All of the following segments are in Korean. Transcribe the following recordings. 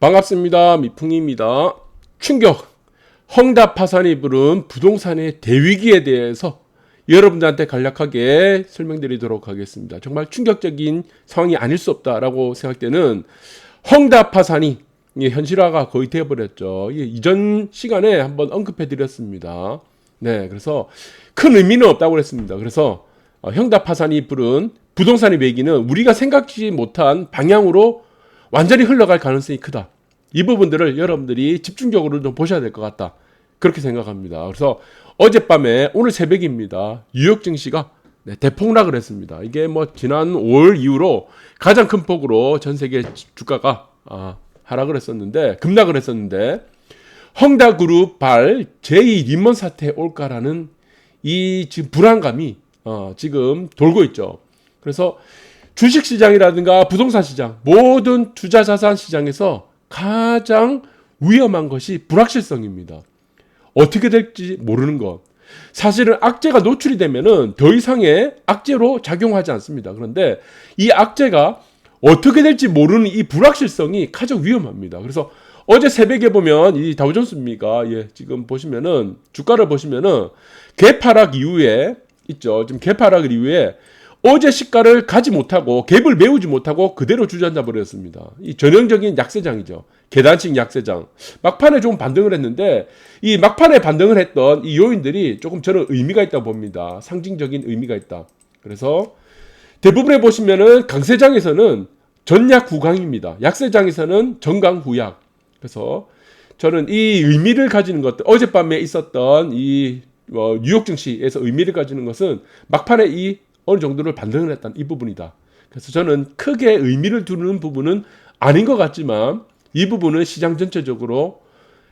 반갑습니다. 미풍입니다. 충격! 헝다 파산이 부른 부동산의 대위기에 대해서 여러분들한테 간략하게 설명드리도록 하겠습니다. 정말 충격적인 상황이 아닐 수 없다라고 생각되는 헝다 파산이 현실화가 거의 되어버렸죠. 이전 시간에 한번 언급해드렸습니다. 네, 그래서 큰 의미는 없다고 그랬습니다. 그래서 헝다 파산이 부른 부동산의 위기는 우리가 생각지 못한 방향으로 완전히 흘러갈 가능성이 크다. 이 부분들을 여러분들이 집중적으로 좀 보셔야 될 것 같다. 그렇게 생각합니다. 그래서 어젯밤에 오늘 새벽입니다. 뉴욕 증시가 대폭락을 했습니다. 이게 뭐 지난 5월 이후로 가장 큰 폭으로 전 세계 주가가 하락을 했었는데, 급락을 했었는데, 헝다그룹 발 제2 리먼 사태 올까라는 이 지금 불안감이 지금 돌고 있죠. 그래서 주식시장이라든가 부동산 시장, 모든 투자자산 시장에서 가장 위험한 것이 불확실성입니다. 어떻게 될지 모르는 것. 사실은 악재가 노출이 되면은 더 이상의 악재로 작용하지 않습니다. 그런데 이 악재가 어떻게 될지 모르는 이 불확실성이 가장 위험합니다. 그래서 어제 새벽에 보면 이 다우존스입니까? 지금 보시면은 주가를 보시면은 개파락 이후에 있죠. 지금 개파락 이후에 어제 시가를 가지 못하고 갭을 메우지 못하고 그대로 주저앉아 버렸습니다. 이 전형적인 약세장이죠. 계단식 약세장. 막판에 좀 반등을 했는데 이 막판에 반등을 했던 이 요인들이 조금 저는 의미가 있다고 봅니다. 상징적인 의미가 있다. 그래서 대부분에 보시면은 강세장에서는 전약 후강입니다. 약세장에서는 전강 후약. 그래서 저는 이 의미를 가지는 것들, 어젯밤에 있었던 이 뉴욕 증시에서 의미를 가지는 것은 막판에 이 어느 정도를 반등을 했다는 이 부분이다. 그래서 저는 크게 의미를 두는 부분은 아닌 것 같지만 이 부분은 시장 전체적으로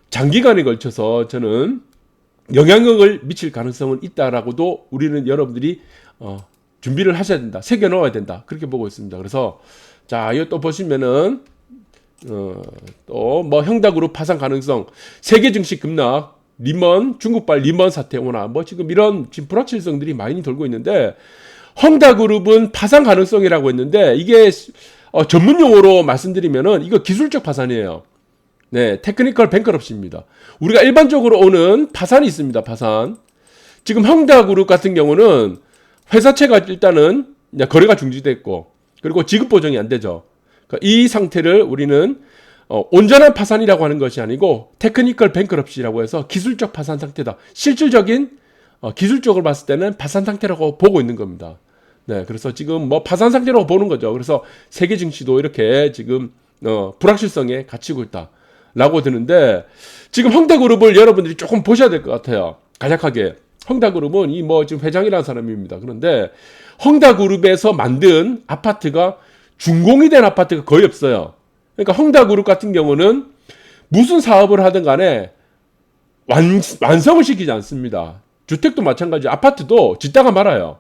장기간에 걸쳐서 저는 영향력을 미칠 가능성은 있다라고도 우리는 여러분들이 준비를 하셔야 된다. 새겨 넣어야 된다. 그렇게 보고 있습니다. 그래서 자, 이거 또 보시면은 또 뭐 헝다그룹 파산 가능성, 세계 증시 급락, 리먼, 중국발 리먼 사태 오나 뭐 지금 이런 지금 불확실성들이 많이 돌고 있는데 헝다그룹은 파산 가능성이라고 했는데 이게 전문 용어로 말씀드리면은 이거 기술적 파산이에요. 네, 테크니컬 뱅크럽시입니다. 우리가 일반적으로 오는 파산이 있습니다. 파산. 지금 헝다그룹 같은 경우는 회사채가 일단은 거래가 중지됐고 그리고 지급 보정이 안 되죠. 그러니까 이 상태를 우리는 온전한 파산이라고 하는 것이 아니고 테크니컬 뱅크럽시라고 해서 기술적 파산 상태다. 실질적인 기술적으로 봤을 때는 파산 상태라고 보고 있는 겁니다. 네, 그래서 지금 뭐 파산 상태라고 보는 거죠. 그래서 세계 증시도 이렇게 지금 불확실성에 갇히고 있다라고 드는데 지금 헝다그룹을 여러분들이 조금 보셔야 될 것 같아요. 간략하게 헝다그룹은 이 뭐 지금 회장이라는 사람입니다. 그런데 헝다그룹에서 만든 아파트가 준공이 된 아파트가 거의 없어요. 그러니까 헝다그룹 같은 경우는 무슨 사업을 하든 간에 완성을 시키지 않습니다. 주택도 마찬가지, 아파트도 짓다가 말아요.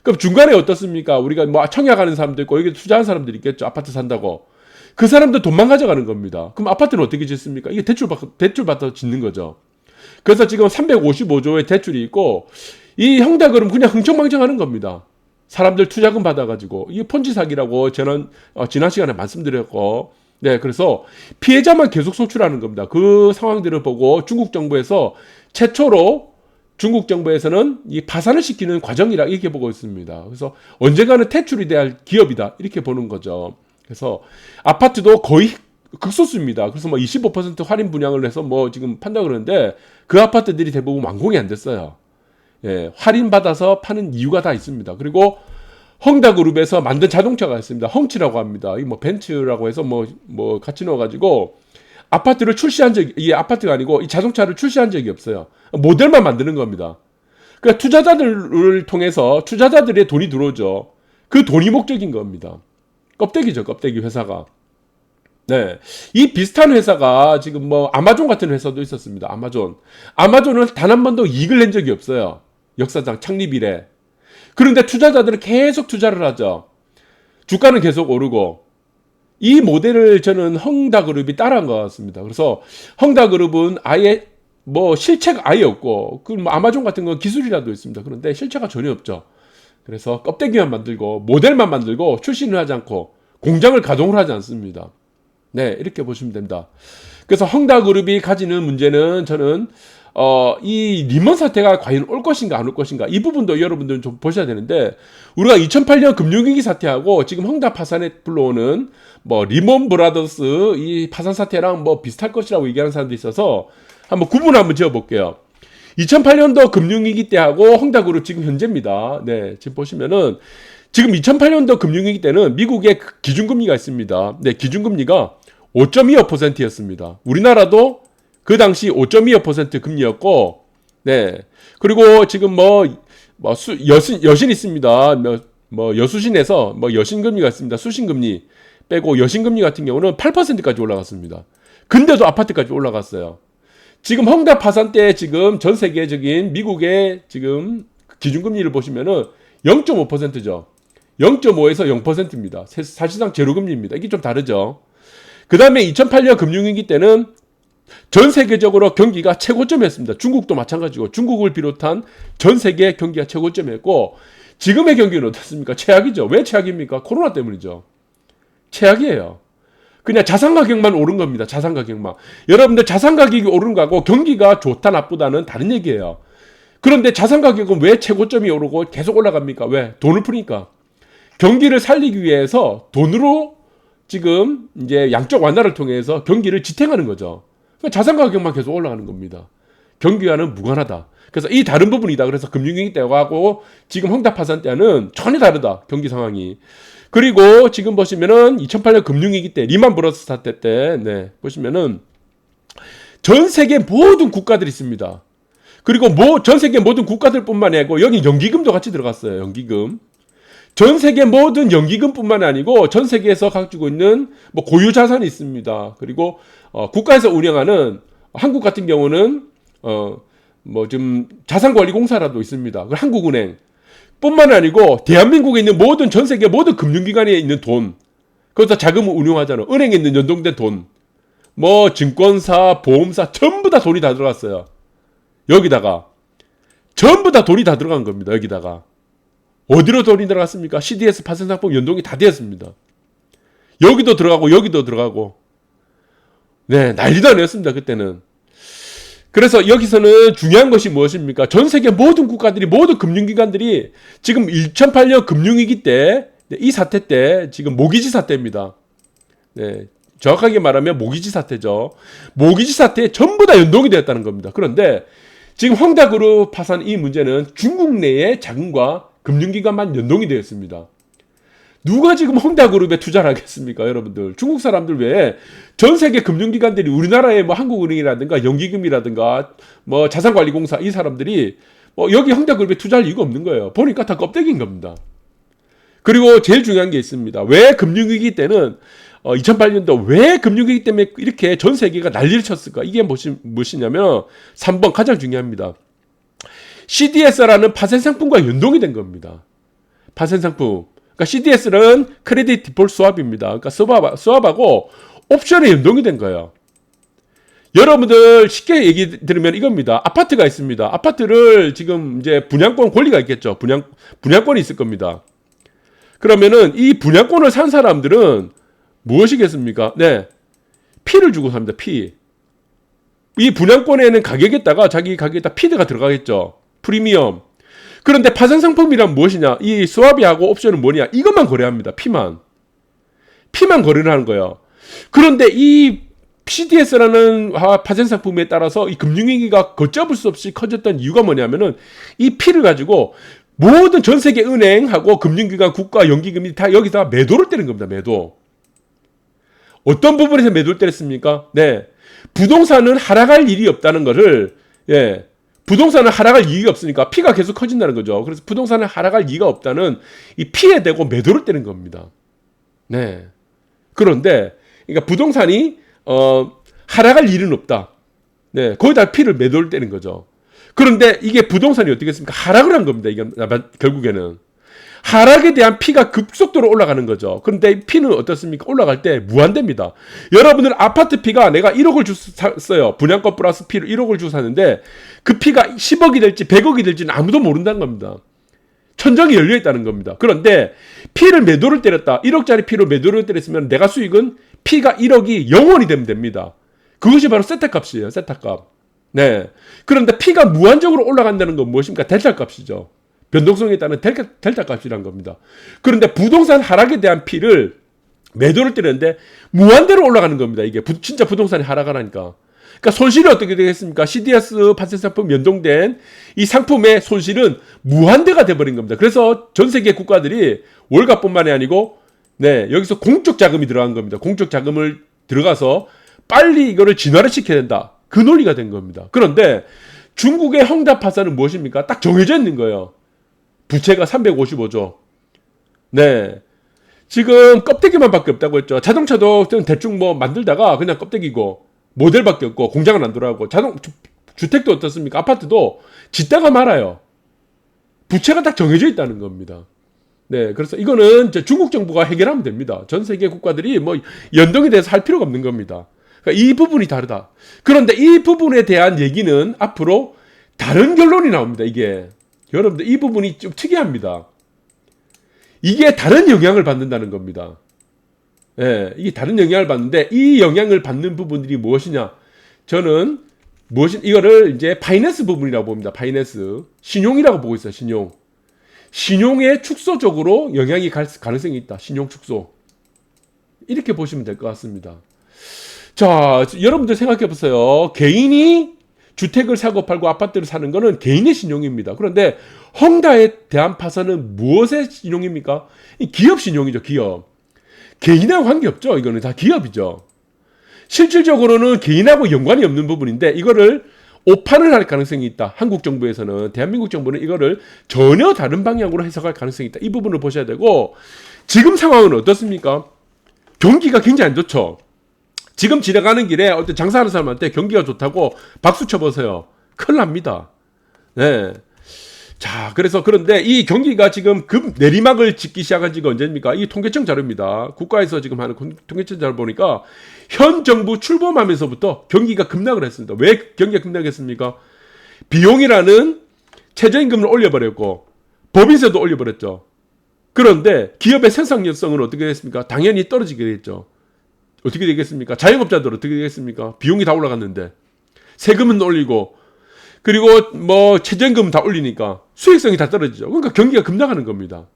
그럼 중간에 어떻습니까? 우리가 뭐 청약하는 사람도 있고 여기 투자하는 사람들이 있겠죠. 아파트 산다고. 그 사람들 돈만 가져가는 겁니다. 그럼 아파트는 어떻게 짓습니까? 이게 대출 받아서 짓는 거죠. 그래서 지금 355조의 대출이 있고 이 헝다그룹은 그냥 흥청망청하는 겁니다. 사람들 투자금 받아가지고 이게 폰지 사기라고 저는 지난 시간에 말씀드렸고, 네, 그래서 피해자만 계속 소출하는 겁니다. 그 상황들을 보고 중국 정부에서 최초로 중국 정부에서는 이 파산을 시키는 과정이라 이렇게 보고 있습니다. 그래서 언젠가는 퇴출이 돼야 할 기업이다 이렇게 보는 거죠. 그래서 아파트도 거의 극소수입니다. 그래서 뭐 25% 할인 분양을 해서 뭐 지금 판다고 그러는데 그 아파트들이 대부분 완공이 안 됐어요. 예, 할인 받아서 파는 이유가 다 있습니다. 그리고 헝다그룹에서 만든 자동차가 있습니다. 헝치라고 합니다. 이 뭐 벤츠라고 해서 뭐 같이 넣어가지고 아파트를 출시한 적이, 이게 아파트가 아니고 이 자동차를 출시한 적이 없어요. 모델만 만드는 겁니다. 그러니까 투자자들을 통해서 투자자들의 돈이 들어오죠. 그 돈이 목적인 겁니다. 껍데기죠, 껍데기 회사가. 네. 이 비슷한 회사가 지금 뭐 아마존 같은 회사도 있었습니다. 아마존은 단 한 번도 이익을 낸 적이 없어요. 역사상 창립 이래. 그런데 투자자들은 계속 투자를 하죠. 주가는 계속 오르고. 이 모델을 저는 헝다그룹이 따라한 것 같습니다. 그래서 헝다그룹은 아예 뭐 실체가 아예 없고, 그 뭐 아마존 같은 건 기술이라도 있습니다. 그런데 실체가 전혀 없죠. 그래서 껍데기만 만들고 모델만 만들고 출시를 하지 않고 공장을 가동을 하지 않습니다. 네, 이렇게 보시면 됩니다. 그래서 헝다그룹이 가지는 문제는 저는 이 리먼 사태가 과연 올 것인가 안 올 것인가 이 부분도 여러분들은 좀 보셔야 되는데 우리가 2008년 금융위기 사태하고 지금 헝다 파산에 불러오는 뭐 리먼 브라더스 이 파산 사태랑 뭐 비슷할 것이라고 얘기하는 사람도 있어서 한번 구분 한번 지어볼게요. 2008년도 금융위기 때하고 헝다그룹 지금 현재입니다. 네, 지금 보시면은 지금 2008년도 금융위기 때는 미국의 기준금리가 있습니다. 네, 기준금리가 5.25%였습니다. 우리나라도 그 당시 5.25% 금리였고, 네. 그리고 지금 여신 있습니다. 여수신에서 여신금리가 있습니다. 수신금리 빼고 여신금리 같은 경우는 8%까지 올라갔습니다. 근데도 아파트까지 올라갔어요. 지금 헝다 파산 때 지금 전 세계적인 미국의 지금 기준금리를 보시면은 0.5%죠. 0.5에서 0%입니다. 사실상 제로금리입니다. 이게 좀 다르죠. 그 다음에 2008년 금융위기 때는 전 세계적으로 경기가 최고점이었습니다. 중국도 마찬가지고 중국을 비롯한 전 세계 경기가 최고점이었고 지금의 경기는 어떻습니까? 최악이죠. 왜 최악입니까? 코로나 때문이죠. 최악이에요. 그냥 자산 가격만 오른 겁니다. 자산 가격만. 여러분들 자산 가격이 오른 거하고 경기가 좋다 나쁘다는 다른 얘기예요. 그런데 자산 가격은 왜 최고점이 오르고 계속 올라갑니까? 왜? 돈을 푸니까. 경기를 살리기 위해서 돈으로 지금 이제 양적 완화를 통해서 경기를 지탱하는 거죠. 그러니까 자산 가격만 계속 올라가는 겁니다. 경기와는 무관하다. 그래서 이 다른 부분이다. 그래서 금융위기 때하고 지금 헝다 파산 때는 전혀 다르다. 경기 상황이. 그리고 지금 보시면은 2008년 금융위기 때 리만 브러스 사태 때 네, 보시면은 전 세계 모든 국가들이 있습니다. 그리고 전 세계 모든 국가들뿐만 아니고 여기 연기금도 같이 들어갔어요. 연기금. 전 세계 모든 연기금뿐만 아니고 전 세계에서 가지고 있는 고유 자산이 있습니다. 그리고 국가에서 운영하는 한국 같은 경우는 좀 자산관리공사라도 있습니다. 한국은행 뿐만 아니고 대한민국에 있는 모든 전 세계 모든 금융기관에 있는 돈 거기서 자금을 운용하잖아요. 은행에 있는 연동된 돈 증권사, 보험사 전부 다 돈이 다 들어갔어요. 여기다가 전부 다 돈이 다 들어간 겁니다. 여기다가 어디로 돈이 들어갔습니까? CDS 파생상품 연동이 다 되었습니다. 여기도 들어가고 여기도 들어가고 네 난리도 아니었습니다. 그때는. 그래서 여기서는 중요한 것이 무엇입니까? 전 세계 모든 국가들이 모든 금융기관들이 지금 2008년 금융위기 때 이 사태 때 지금 모기지 사태입니다. 네, 정확하게 말하면 모기지 사태죠. 모기지 사태에 전부 다 연동이 되었다는 겁니다. 그런데 지금 헝다그룹 파산 이 문제는 중국 내의 자금과 금융기관만 연동이 되어 있습니다. 누가 지금 헝다그룹에 투자를 하겠습니까, 여러분들? 중국 사람들 외에 전 세계 금융기관들이 우리나라의 한국은행이라든가 연기금이라든가 자산관리공사 이 사람들이 여기 헝다그룹에 투자할 이유가 없는 거예요. 보니까 다 껍데기인 겁니다. 그리고 제일 중요한 게 있습니다. 왜 금융위기 때는 2008년도 왜 금융위기 때문에 이렇게 전 세계가 난리를 쳤을까? 이게 무엇이냐면 3번 가장 중요합니다. CDS라는 파생상품과 연동이 된 겁니다. 파생상품. 그러니까 CDS는 크레딧 디폴트 스왑입니다. 그러니까 스왑하고 옵션에 연동이 된 거예요. 여러분들 쉽게 얘기 들으면 이겁니다. 아파트가 있습니다. 아파트를 지금 이제 분양권 권리가 있겠죠. 분양권이 있을 겁니다. 그러면은 이 분양권을 산 사람들은 무엇이겠습니까? 네. 피를 주고 삽니다. 피. 이 분양권에는 가격에다가 자기 가격에다 피드가 들어가겠죠. 프리미엄. 그런데 파생상품이란 무엇이냐? 이 스왑이하고 옵션은 뭐냐? 이것만 거래합니다. 피만 거래를 하는 거예요. 그런데 이 CDS라는 파생상품에 따라서 이 금융위기가 걷잡을 수 없이 커졌던 이유가 뭐냐면은 이 피를 가지고 모든 전 세계 은행하고 금융기관, 국가, 연기금이 다 여기다 매도를 때린 겁니다. 매도. 어떤 부분에서 매도를 때렸습니까? 네. 부동산은 하락할 일이 없다는 것을, 예. 부동산은 하락할 이유가 없으니까 피가 계속 커진다는 거죠. 그래서 부동산은 하락할 이유가 없다는 이 피에 대고 매도를 때린 겁니다. 네. 그런데, 그러니까 부동산이, 하락할 일은 없다. 네. 거기다 피를 매도를 때린 거죠. 그런데 이게 부동산이 어떻게 했습니까? 하락을 한 겁니다. 이게 결국에는. 하락에 대한 피가 급속도로 올라가는 거죠. 그런데 피는 어떻습니까? 올라갈 때 무한대입니다. 여러분들 아파트 피가 내가 1억을 주고 샀어요. 분양권 플러스 피를 1억을 주고 샀는데 그 피가 10억이 될지 100억이 될지는 아무도 모른다는 겁니다. 천정이 열려있다는 겁니다. 그런데 피를 매도를 때렸다. 1억짜리 피를 매도를 때렸으면 내가 수익은 P가 1억이 0원이 되면 됩니다. 그것이 바로 세타 값이에요. 세타 값. 네. 그런데 P가 무한적으로 올라간다는 건 무엇입니까? 델타 값이죠. 변동성에 따른 델타 값이란 겁니다. 그런데 부동산 하락에 대한 P를 매도를 때렸는데 무한대로 올라가는 겁니다. 이게 진짜 부동산이 하락하니까. 그러니까 손실이 어떻게 되겠습니까? CDS 파생 상품 연동된 이 상품의 손실은 무한대가 돼버린 겁니다. 그래서 전 세계 국가들이 월가뿐만이 아니고 네, 여기서 공적 자금이 들어간 겁니다. 공적 자금을 들어가서 빨리 이거를 진화를 시켜야 된다. 그 논리가 된 겁니다. 그런데 중국의 헝다 파산은 무엇입니까? 딱 정해져 있는 거예요. 부채가 355조. 네. 지금 껍데기만 밖에 없다고 했죠. 자동차도 대충 뭐 만들다가 그냥 껍데기고 모델밖에 없고 공장은 안 돌아가고 주택도 어떻습니까? 아파트도 짓다가 말아요. 부채가 딱 정해져 있다는 겁니다. 네, 그래서 이거는 중국 정부가 해결하면 됩니다. 전 세계 국가들이 뭐 연동에 대해서 할 필요가 없는 겁니다. 그러니까 이 부분이 다르다. 그런데 이 부분에 대한 얘기는 앞으로 다른 결론이 나옵니다. 이게 여러분들 이 부분이 좀 특이합니다. 이게 다른 영향을 받는다는 겁니다. 예, 이게 다른 영향을 받는데 이 영향을 받는 부분들이 무엇이냐? 저는 이거를 이제 파이낸스 부분이라고 봅니다. 파이낸스. 신용이라고 보고 있어요. 신용. 신용의 축소적으로 영향이 갈 가능성이 있다. 신용 축소. 이렇게 보시면 될 것 같습니다. 자, 여러분들 생각해 보세요. 개인이 주택을 사고 팔고 아파트를 사는 거는 개인의 신용입니다. 그런데 헝다에 대한 파산은 무엇의 신용입니까? 기업 신용이죠. 기업. 개인하고 관계없죠. 이거는 다 기업이죠. 실질적으로는 개인하고 연관이 없는 부분인데 이거를 오판을 할 가능성이 있다. 한국 정부에서는, 대한민국 정부는 이거를 전혀 다른 방향으로 해석할 가능성이 있다. 이 부분을 보셔야 되고, 지금 상황은 어떻습니까? 경기가 굉장히 안 좋죠. 지금 지나가는 길에 어떤 장사하는 사람한테 경기가 좋다고 박수 쳐보세요. 큰일 납니다. 네. 자, 그런데 이 경기가 지금 급 내리막을 짓기 시작한 지가 언제입니까? 이 통계청 자료입니다. 국가에서 지금 하는 통계청 자료 보니까 현 정부 출범하면서부터 경기가 급락을 했습니다. 왜 경기가 급락했습니까? 비용이라는 최저임금을 올려버렸고, 법인세도 올려버렸죠. 그런데 기업의 생산력성은 어떻게 됐습니까? 당연히 떨어지게 됐죠. 어떻게 되겠습니까? 자영업자들 어떻게 되겠습니까? 비용이 다 올라갔는데 세금은 올리고 그리고 뭐 최저임금 다 올리니까 수익성이 다 떨어지죠. 그러니까 경기가 급락하는 겁니다.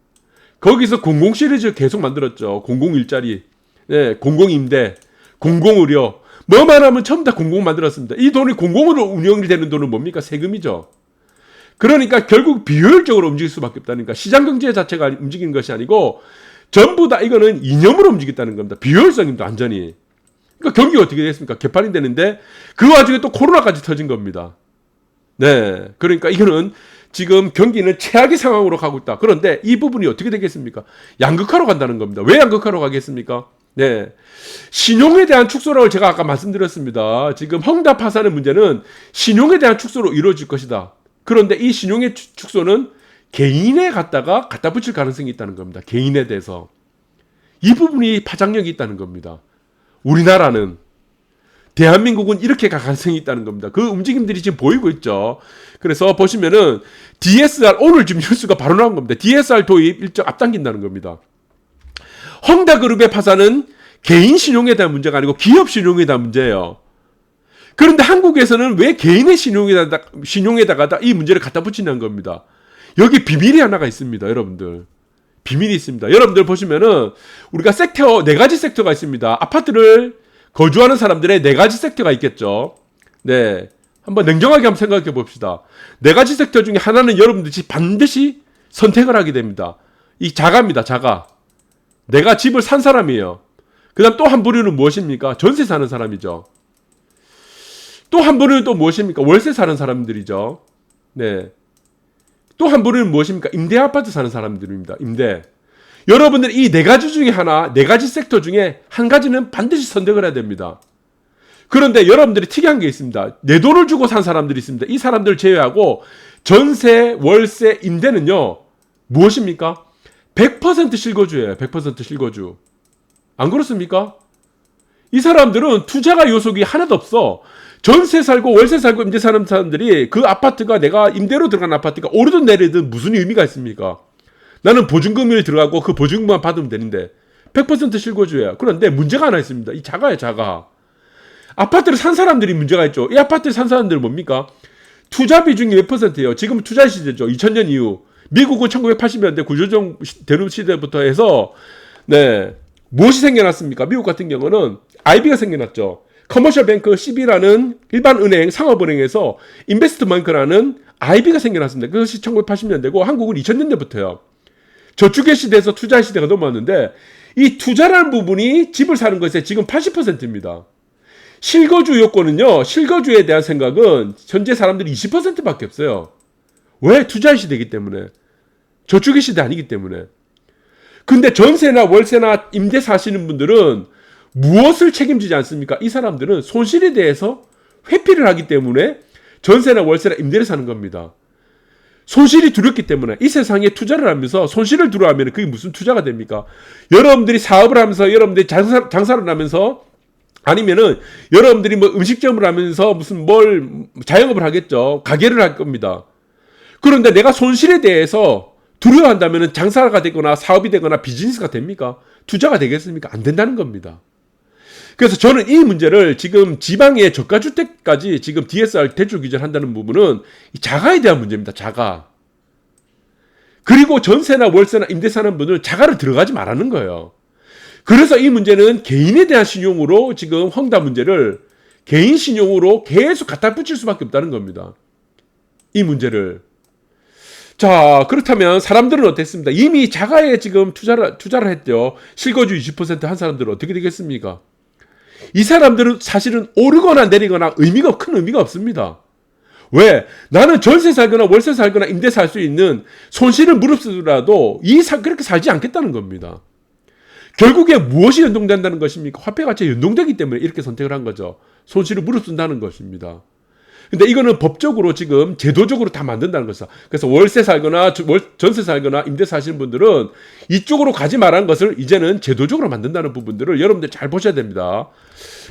거기서 공공 시리즈 계속 만들었죠. 공공 일자리, 네, 공공 임대, 공공 의료, 뭐만 하면 전부 다 공공 만들었습니다. 이 돈이 공공으로 운영이 되는 돈은 뭡니까? 세금이죠. 그러니까 결국 비효율적으로 움직일 수밖에 없다니까. 시장 경제 자체가 움직이는 것이 아니고 전부 다 이거는 이념으로 움직였다는 겁니다. 비효율성입니다. 완전히. 그러니까 경기가 어떻게 됐습니까? 개판이 되는데 그 와중에 또 코로나까지 터진 겁니다. 네. 그러니까 이거는 지금 경기는 최악의 상황으로 가고 있다. 그런데 이 부분이 어떻게 되겠습니까? 양극화로 간다는 겁니다. 왜 양극화로 가겠습니까? 네. 신용에 대한 축소라고 제가 아까 말씀드렸습니다. 지금 헝다 파산의 문제는 신용에 대한 축소로 이루어질 것이다. 그런데 이 신용의 축소는 개인에 갖다 붙일 가능성이 있다는 겁니다. 개인에 대해서. 이 부분이 파장력이 있다는 겁니다. 우리나라는, 대한민국은 이렇게 갈 가능성이 있다는 겁니다. 그 움직임들이 지금 보이고 있죠. 그래서 보시면은 DSR, 오늘 지금 뉴스가 바로 나온 겁니다. DSR 도입 일정 앞당긴다는 겁니다. 헝다그룹의 파산은 개인 신용에 대한 문제가 아니고 기업 신용에 대한 문제예요. 그런데 한국에서는 왜 개인의 신용에다가 이 문제를 갖다 붙이는 겁니다. 여기 비밀이 하나가 있습니다, 여러분들. 비밀이 있습니다. 여러분들 보시면은 우리가 섹터, 4가지 섹터가 있습니다. 아파트를 거주하는 사람들의 4가지 섹터가 있겠죠. 네. 한번 냉정하게 한번 생각해 봅시다. 4가지 섹터 중에 하나는 여러분들이 반드시 선택을 하게 됩니다. 이 자가입니다, 자가. 내가 집을 산 사람이에요. 그 다음 또 한 부류는 무엇입니까? 전세 사는 사람이죠. 또 한 부류는 또 무엇입니까? 월세 사는 사람들이죠. 네. 또 한 부류는 무엇입니까? 임대 아파트 사는 사람들입니다. 임대. 여러분들 이 4가지 중에 하나, 4가지 섹터 중에 한 가지는 반드시 선택을 해야 됩니다. 그런데 여러분들이 특이한 게 있습니다. 내 돈을 주고 산 사람들이 있습니다. 이 사람들 제외하고 전세, 월세, 임대는요. 무엇입니까? 100% 실거주예요. 100% 실거주. 안 그렇습니까? 이 사람들은 투자가 요소가 하나도 없어. 전세 살고 월세 살고 임대 사는 사람들이 그 아파트가 내가 임대로 들어간 아파트가 오르든 내리든 무슨 의미가 있습니까? 나는 보증금이 들어가고 그 보증금만 받으면 되는데 100% 실거주예요. 그런데 문제가 하나 있습니다. 이 자가예요, 자가. 아파트를 산 사람들이 문제가 있죠. 이 아파트를 산 사람들은 뭡니까? 투자 비중이 몇 %예요? 지금 투자 시대죠. 2000년 이후. 미국은 1980년대 구조조정 대륙 시대부터 해서 네, 무엇이 생겨났습니까? 미국 같은 경우는 IB가 생겨났죠. 커머셜 뱅크 CB라는 일반 은행, 상업은행에서 인베스트먼크라는 IB가 생겨났습니다. 그것이 1980년대고 한국은 2000년대부터요. 저축의 시대에서 투자 시대가 넘어왔는데 이 투자라는 부분이 집을 사는 것에 지금 80%입니다. 실거주 요건은요. 실거주에 대한 생각은 현재 사람들이 20%밖에 없어요. 왜? 투자의 시대이기 때문에. 저축의 시대 아니기 때문에. 근데 전세나 월세나 임대 사시는 분들은 무엇을 책임지지 않습니까? 이 사람들은 손실에 대해서 회피를 하기 때문에 전세나 월세나 임대를 사는 겁니다. 손실이 두렵기 때문에 이 세상에 투자를 하면서 손실을 두려워하면 그게 무슨 투자가 됩니까? 여러분들이 사업을 하면서 여러분들이 장사를 하면서 아니면은 여러분들이 뭐 음식점을 하면서 무슨 뭘 자영업을 하겠죠. 가게를 할 겁니다. 그런데 내가 손실에 대해서 두려워한다면 장사가 되거나 사업이 되거나 비즈니스가 됩니까? 투자가 되겠습니까? 안 된다는 겁니다. 그래서 저는 이 문제를 지금 지방의 저가주택까지 지금 DSR 대출 규제를 한다는 부분은 자가에 대한 문제입니다. 자가. 그리고 전세나 월세나 임대 사는 분들 자가를 들어가지 말라는 거예요. 그래서 이 문제는 개인에 대한 신용으로 지금 헝다 문제를 개인 신용으로 계속 갖다 붙일 수밖에 없다는 겁니다. 이 문제를. 자, 그렇다면 사람들은 어땠습니까? 이미 자가에 지금 투자를 했죠. 실거주 20%한 사람들은 어떻게 되겠습니까? 이 사람들은 사실은 오르거나 내리거나 큰 의미가 없습니다. 왜? 나는 전세 살거나 월세 살거나 임대 살 수 있는 손실을 무릅쓰더라도 그렇게 살지 않겠다는 겁니다. 결국에 무엇이 연동된다는 것입니까? 화폐 가치가 연동되기 때문에 이렇게 선택을 한 거죠. 손실을 무릅쓴다는 것입니다. 근데 이거는 법적으로 지금 제도적으로 다 만든다는 것이죠. 그래서 월세 살거나 전세 살거나 임대 사시는 분들은 이쪽으로 가지 말라는 것을 이제는 제도적으로 만든다는 부분들을 여러분들 잘 보셔야 됩니다.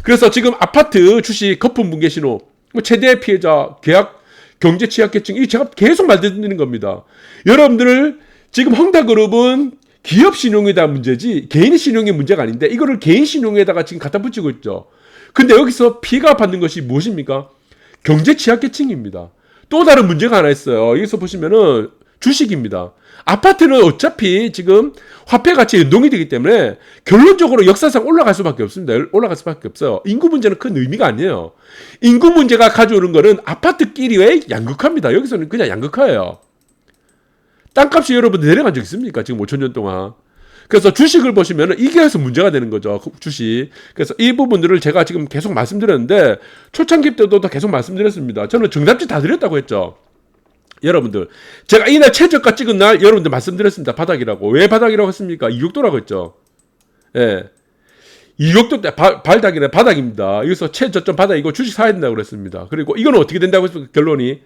그래서 지금 아파트 주식 거품 붕괴 신호, 최대 피해자, 계약, 경제 취약계층, 이 제가 계속 말씀드리는 겁니다. 여러분들을 지금 헝다그룹은 기업 신용에 대한 문제지 개인 신용의 문제가 아닌데 이거를 개인 신용에다가 지금 갖다 붙이고 있죠. 근데 여기서 피해가 받는 것이 무엇입니까? 경제 취약계층입니다. 또 다른 문제가 하나 있어요. 여기서 보시면은 주식입니다. 아파트는 어차피 지금 화폐 가치에 연동이 되기 때문에 결론적으로 역사상 올라갈 수밖에 없습니다. 올라갈 수밖에 없어요. 인구 문제는 큰 의미가 아니에요. 인구 문제가 가져오는 거는 아파트끼리의 양극화입니다. 여기서는 그냥 양극화예요. 땅값이 여러분 내려간 적 있습니까? 지금 5,000년 동안. 그래서 주식을 보시면 이게 해서 문제가 되는 거죠. 주식. 그래서 이 부분들을 제가 지금 계속 말씀드렸는데 초창기 때도 계속 말씀드렸습니다. 저는 정답지 다 드렸다고 했죠. 여러분들. 제가 이날 최저가 찍은 날 여러분들 말씀드렸습니다. 바닥이라고. 왜 바닥이라고 했습니까? 이격도라고 했죠. 예. 이격도 때 발닥이네 바닥입니다. 여기서 최저점 바닥이고 주식 사야 된다고 그랬습니다. 그리고 이거는 어떻게 된다고 했습니까? 결론이.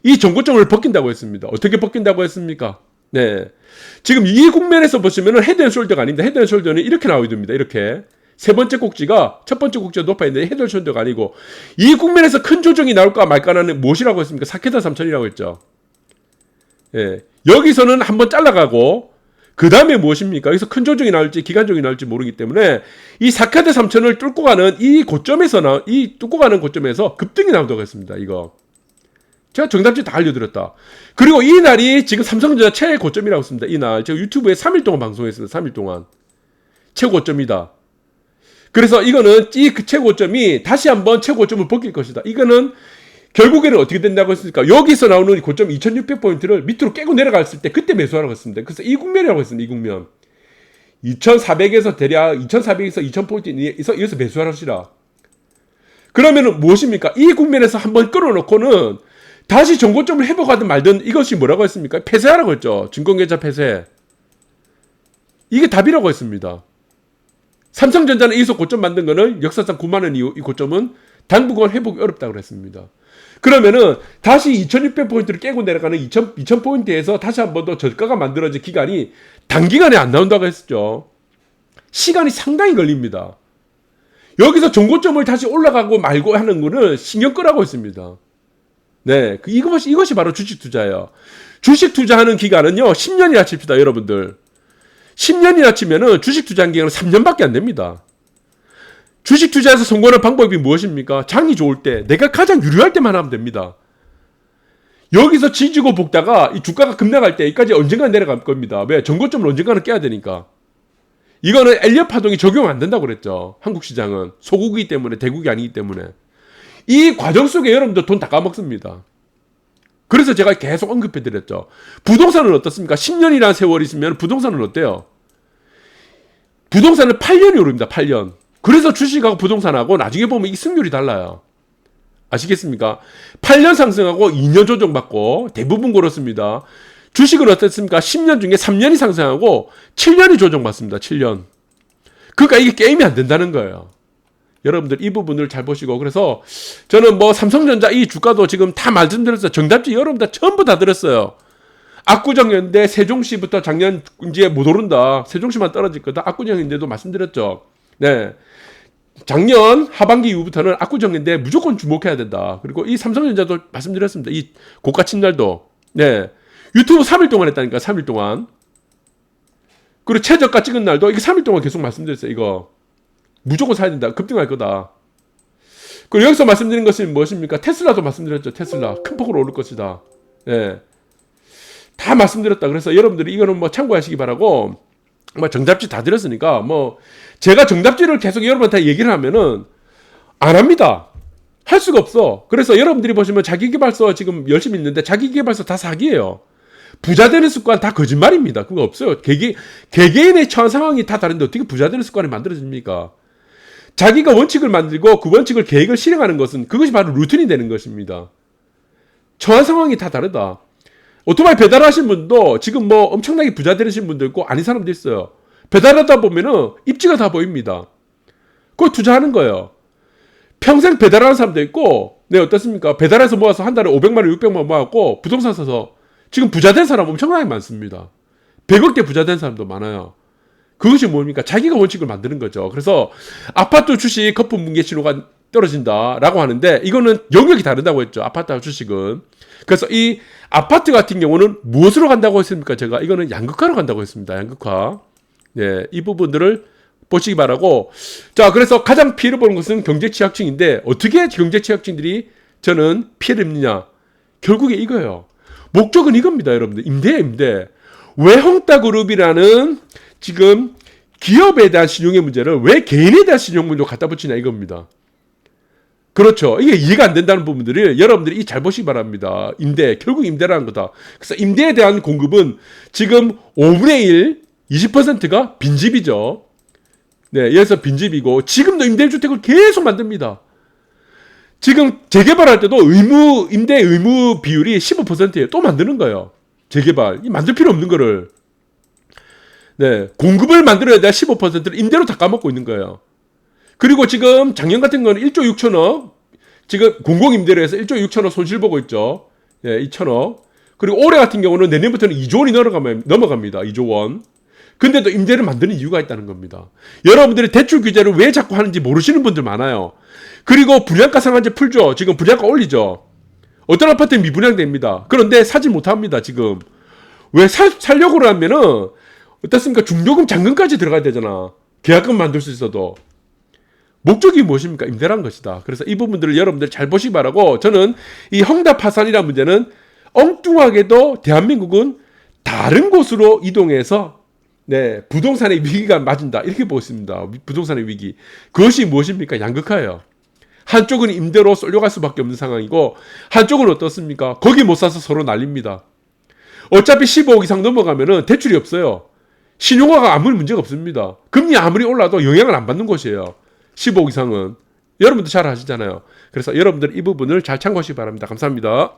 이 정고점을 벗긴다고 했습니다. 어떻게 벗긴다고 했습니까? 네. 지금 이 국면에서 보시면은 헤드앤숄더가 아닙니다. 헤드앤숄더는 이렇게 나오게 됩니다. 이렇게. 세 번째 꼭지가 첫 번째 꼭지가 높아 있는데 헤드앤숄더가 아니고 이 국면에서 큰 조정이 나올까 말까는 무엇이라고 했습니까? 사케다 3000이라고 했죠. 예. 여기서는 한번 잘라가고 그 다음에 무엇입니까? 여기서 큰 조정이 나올지 기간조정이 나올지 모르기 때문에 이 사케다 3000을 뚫고 가는 이 고점에서 이 뚫고 가는 고점에서 급등이 나오다고 했습니다. 이거. 제가 정답지 다 알려드렸다. 그리고 이 날이 지금 삼성전자 최고점이라고 했습니다. 이 날. 제가 유튜브에 3일 동안 방송했습니다. 3일 동안. 최고점이다. 그래서 이거는 이 최고점이 다시 한번 최고점을 벗길 것이다. 이거는 결국에는 어떻게 된다고 했습니까? 여기서 나오는 고점 2600포인트를 밑으로 깨고 내려갔을 때 그때 매수하라고 했습니다. 그래서 이 국면이라고 했습니다. 이 국면. 2400에서 대략 2400에서 2000포인트 여기서 매수하시라. 그러면은 무엇입니까? 이 국면에서 한번 끌어놓고는 다시 정고점을 회복하든 말든 이것이 뭐라고 했습니까? 폐쇄하라고 했죠. 증권계좌 폐쇄. 이게 답이라고 했습니다. 삼성전자는 여기서 고점 만든 거는 역사상 9만원 이후 이 고점은 당분간 회복이 어렵다고 그랬습니다. 그러면은 다시 2600포인트를 깨고 내려가는 2000포인트에서 다시 한 번 더 저가가 만들어진 기간이 단기간에 안 나온다고 했었죠. 시간이 상당히 걸립니다. 여기서 정고점을 다시 올라가고 말고 하는 거는 신경 끄라고 했습니다. 네, 이것이 바로 주식 투자예요. 주식 투자하는 기간은요, 10년이라 칩시다, 여러분들. 10년이나 치면은 주식 투자한 기간은 3년밖에 안 됩니다. 주식 투자에서 성공하는 방법이 무엇입니까? 장이 좋을 때, 내가 가장 유리할 때만 하면 됩니다. 여기서 지지고 볶다가 이 주가가 급락할 때 여기까지 언젠가 내려갈 겁니다. 왜? 전고점을 언젠가는 깨야 되니까. 이거는 엘리엇 파동이 적용 안 된다고 그랬죠. 한국 시장은 소국이기 때문에, 대국이 아니기 때문에. 이 과정 속에 여러분들 돈 다 까먹습니다. 그래서 제가 계속 언급해 드렸죠. 부동산은 어떻습니까? 10년이라는 세월이 있으면 부동산은 어때요? 부동산은 8년이 오릅니다. 8년. 그래서 주식하고 부동산하고 나중에 보면 이 승률이 달라요. 아시겠습니까? 8년 상승하고 2년 조정받고 대부분 그렇습니다. 주식은 어떻습니까? 10년 중에 3년이 상승하고 7년이 조정받습니다. 7년. 그러니까 이게 게임이 안 된다는 거예요. 여러분들 이 부분을 잘 보시고, 그래서 저는 뭐 삼성전자 이 주가도 지금 다 말씀드렸어요. 정답지 여러분들 전부 다 들었어요. 압구정연대 세종시부터 작년 이제 못 오른다. 세종시만 떨어질 거다. 압구정연대도 말씀드렸죠. 네. 작년 하반기 이후부터는 압구정연대 무조건 주목해야 된다. 그리고 이 삼성전자도 말씀드렸습니다. 이 고가 친날도. 네. 유튜브 3일 동안 했다니까, 3일 동안. 그리고 최저가 찍은 날도 이게 3일 동안 계속 말씀드렸어요. 이거. 무조건 사야 된다. 급등할 거다. 그리고 여기서 말씀드린 것은 무엇입니까? 테슬라도 말씀드렸죠. 테슬라. 큰 폭으로 오를 것이다. 네. 다 말씀드렸다. 그래서 여러분들이 이거는 뭐 참고하시기 바라고, 뭐 정답지 다 드렸으니까, 뭐, 제가 정답지를 계속 여러분한테 얘기를 하면은, 안 합니다. 할 수가 없어. 그래서 여러분들이 보시면 자기계발서 지금 열심히 있는데, 자기계발서 다 사기예요. 부자 되는 습관 다 거짓말입니다. 그거 없어요. 개개인의 처한 상황이 다 다른데 어떻게 부자 되는 습관이 만들어집니까? 자기가 원칙을 만들고 그 원칙을 계획을 실행하는 것은 그것이 바로 루틴이 되는 것입니다. 처한 상황이 다 다르다. 오토바이 배달하신 분도 지금 뭐 엄청나게 부자 되신 분도 있고 아닌 사람도 있어요. 배달하다 보면은 입지가 다 보입니다. 그거 투자하는 거예요. 평생 배달하는 사람도 있고, 네, 어떻습니까? 배달해서 모아서 한 달에 500만 원, 600만 원 모았고 부동산 사서 지금 부자 된 사람 엄청나게 많습니다. 100억대 부자 된 사람도 많아요. 그것이 뭡니까? 자기가 원칙을 만드는 거죠. 그래서 아파트 주식 거품 붕괴 신호가 떨어진다라고 하는데 이거는 영역이 다르다고 했죠. 아파트와 주식은. 그래서 이 아파트 같은 경우는 무엇으로 간다고 했습니까? 제가 이거는 양극화로 간다고 했습니다. 양극화. 네, 이 부분들을 보시기 바라고. 자, 그래서 가장 피해를 보는 것은 경제 취약층인데 어떻게 경제 취약층들이 저는 피해를 입느냐? 결국에 이거예요. 목적은 이겁니다, 여러분들. 임대. 외홍따그룹이라는 지금 기업에 대한 신용의 문제를 왜 개인에 대한 신용 문제로 갖다 붙이냐 이겁니다. 그렇죠. 이게 이해가 안 된다는 부분들을 여러분들이 잘 보시기 바랍니다. 결국 임대라는 거다. 그래서 임대에 대한 공급은 지금 5분의 1, 20%가 빈집이죠. 네, 여기서 빈집이고 지금도 임대주택을 계속 만듭니다. 지금 재개발할 때도 임대 의무 비율이 15%예요. 또 만드는 거예요. 재개발. 만들 필요 없는 거를. 네, 공급을 만들어야 돼 15%를 임대로 다 까먹고 있는 거예요. 그리고 지금 작년 같은 거는 1조 6천억, 지금 공공임대로 해서 1조 6천억 손실 보고 있죠. 예, 2천억. 그리고 올해 같은 경우는 내년부터는 2조 원이 넘어갑니다. 2조 원. 근데도 임대를 만드는 이유가 있다는 겁니다. 여러분들이 대출 규제를 왜 자꾸 하는지 모르시는 분들 많아요. 그리고 분양가 상한제 풀죠. 지금 분양가 올리죠. 어떤 아파트는 미분양됩니다. 그런데 사지 못합니다. 지금. 왜 살려고 하면은 어떻습니까? 중도금 잔금까지 들어가야 되잖아. 계약금 만들 수 있어도. 목적이 무엇입니까? 임대란 것이다. 그래서 이 부분들을 여러분들 잘 보시기 바라고, 저는 이 헝다 파산이라는 문제는 엉뚱하게도 대한민국은 다른 곳으로 이동해서 네, 부동산의 위기가 맞은다. 이렇게 보고 있습니다. 부동산의 위기. 그것이 무엇입니까? 양극화예요. 한쪽은 임대로 쏠려갈 수밖에 없는 상황이고 한쪽은 어떻습니까? 거기 못 사서 서로 난립니다. 어차피 15억 이상 넘어가면은 대출이 없어요. 신용화가 아무리 문제가 없습니다. 금리 아무리 올라도 영향을 안 받는 곳이에요. 15억 이상은. 여러분도 잘 아시잖아요. 그래서 여러분들 이 부분을 잘 참고하시기 바랍니다. 감사합니다.